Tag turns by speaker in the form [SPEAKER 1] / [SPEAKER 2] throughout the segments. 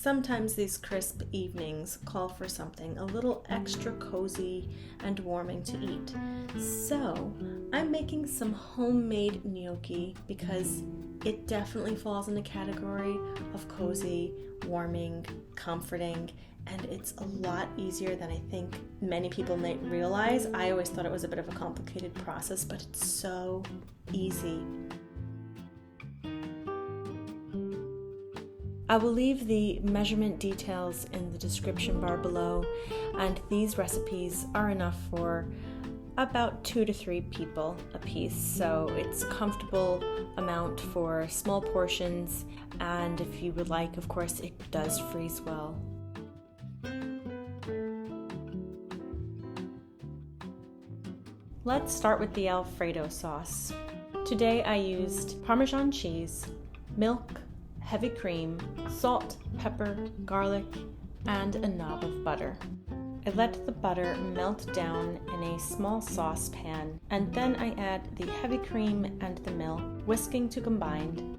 [SPEAKER 1] Sometimes these crisp evenings call for something a little extra cozy and warming to eat. So, I'm making some homemade gnocchi because it definitely falls in the category of cozy, warming, comforting, and it's a lot easier than I think many people might realize. I always thought it was a bit of a complicated process, but it's so easy. I will leave the measurement details in the description bar below, and these recipes are enough for about 2 to 3 people a piece, so it's a comfortable amount for small portions, and if you would like, of course, it does freeze well. Let's start with the Alfredo sauce. Today I used Parmesan cheese, milk, heavy cream, salt, pepper, garlic, and a knob of butter. I let the butter melt down in a small saucepan, and then I add the heavy cream and the milk, whisking to combine.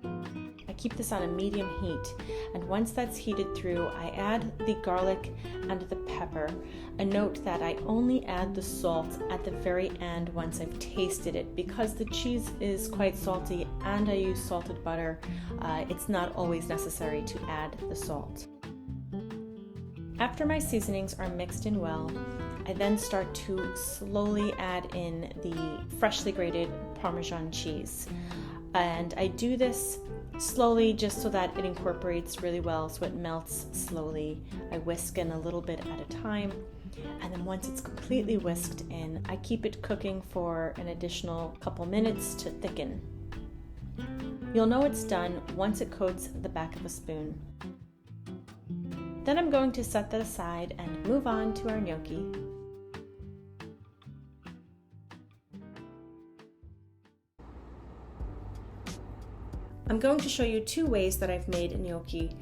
[SPEAKER 1] I keep this on a medium heat, and once that's heated through, I add the garlic and the pepper. A note that I only add the salt at the very end once I've tasted it, because the cheese is quite salty and I use salted butter. It's not always necessary to add the salt. After my seasonings are mixed in well, I then start to slowly add in the freshly grated Parmesan cheese. And I do this slowly just so that it incorporates really well, so it melts slowly. I whisk in a little bit at a time, and then once it's completely whisked in, I keep it cooking for an additional couple minutes to thicken. You'll know it's done once it coats the back of a spoon. Then I'm going to set that aside and move on to our gnocchi. I'm going to show you 2 ways that I've made gnocchi.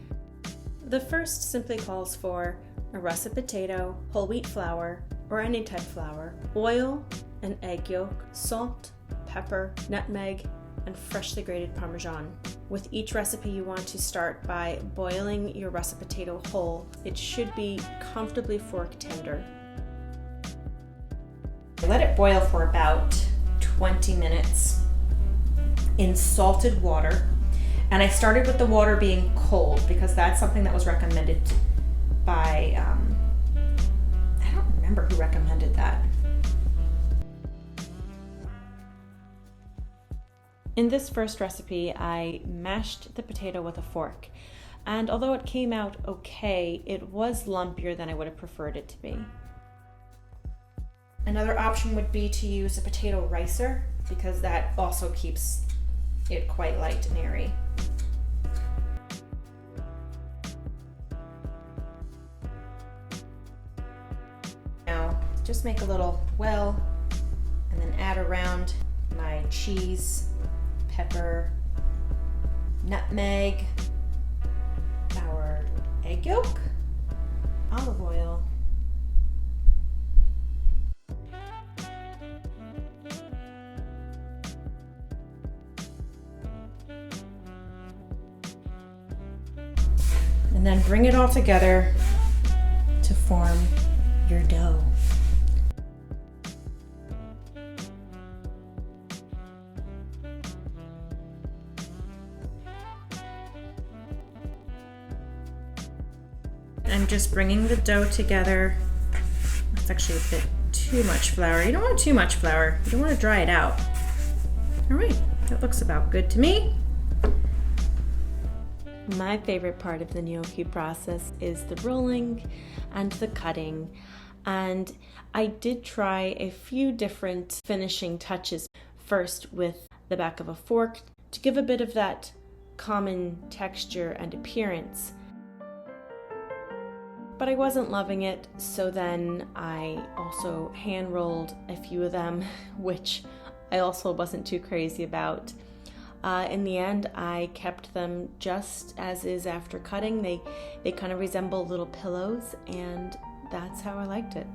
[SPEAKER 1] The first simply calls for a russet potato, whole wheat flour, or any type flour, oil, an egg yolk, salt, pepper, nutmeg, and freshly grated Parmesan. With each recipe, you want to start by boiling your russet potato whole. It should be comfortably fork tender. Let it boil for about 20 minutes in salted water. And I started with the water being cold because that's something that was recommended by, I don't remember who recommended that. In this first recipe, I mashed the potato with a fork, and although it came out okay, it was lumpier than I would have preferred it to be. Another option would be to use a potato ricer, because that also keeps it quite light and airy. Now, just make a little well, and then add around my cheese, pepper, nutmeg, our egg yolk, olive oil, and then bring it all together to form your dough. I'm just bringing the dough together. That's actually a bit too much flour. You don't want too much flour. You don't want to dry it out. All right, that looks about good to me. My favorite part of the gnocchi process is the rolling and the cutting. And I did try a few different finishing touches. First with the back of a fork to give a bit of that common texture and appearance. But I wasn't loving it, so then I also hand rolled a few of them, which I also wasn't too crazy about. In the end, I kept them just as is after cutting. They kind of resemble little pillows, and that's how I liked it.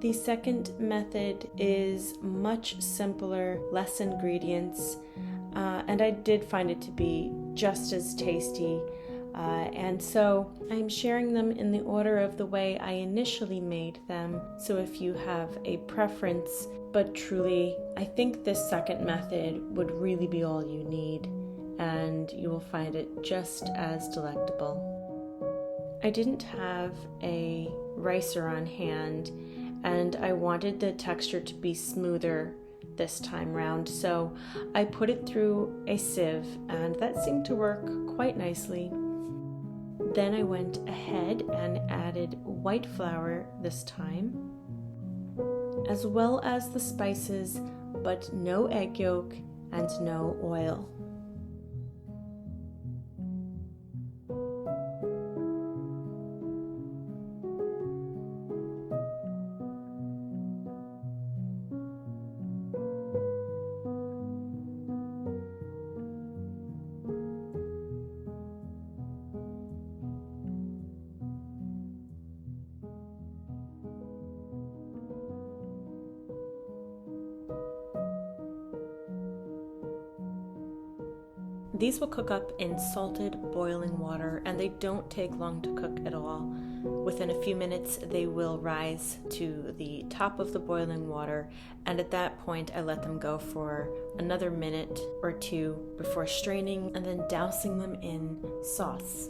[SPEAKER 1] The second method is much simpler, less ingredients, and I did find it to be just as tasty. And so I'm sharing them in the order of the way I initially made them. So if you have a preference, but truly, I think this second method would really be all you need, and you will find it just as delectable. I didn't have a ricer on hand, and I wanted the texture to be smoother this time round, so I put it through a sieve, and that seemed to work quite nicely. Then I went ahead and added white flour this time, as well as the spices, but no egg yolk and no oil. These will cook up in salted boiling water, and they don't take long to cook at all. Within a few minutes they will rise to the top of the boiling water, and at that point I let them go for another minute or two before straining and then dousing them in sauce.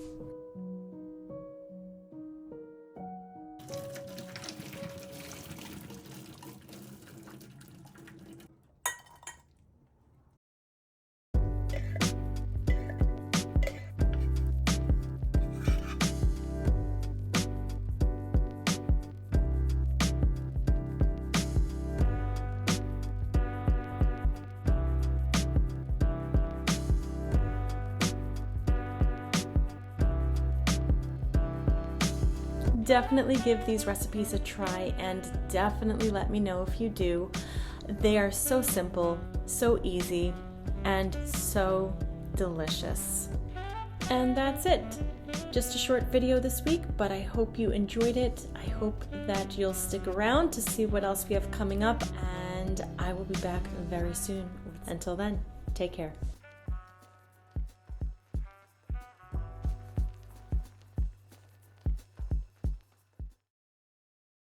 [SPEAKER 1] Definitely give these recipes a try, and definitely let me know if you do. They are so simple, so easy, and so delicious. And that's it. Just a short video this week, but I hope you enjoyed it. I hope that you'll stick around to see what else we have coming up, and I will be back very soon. Until then, take care.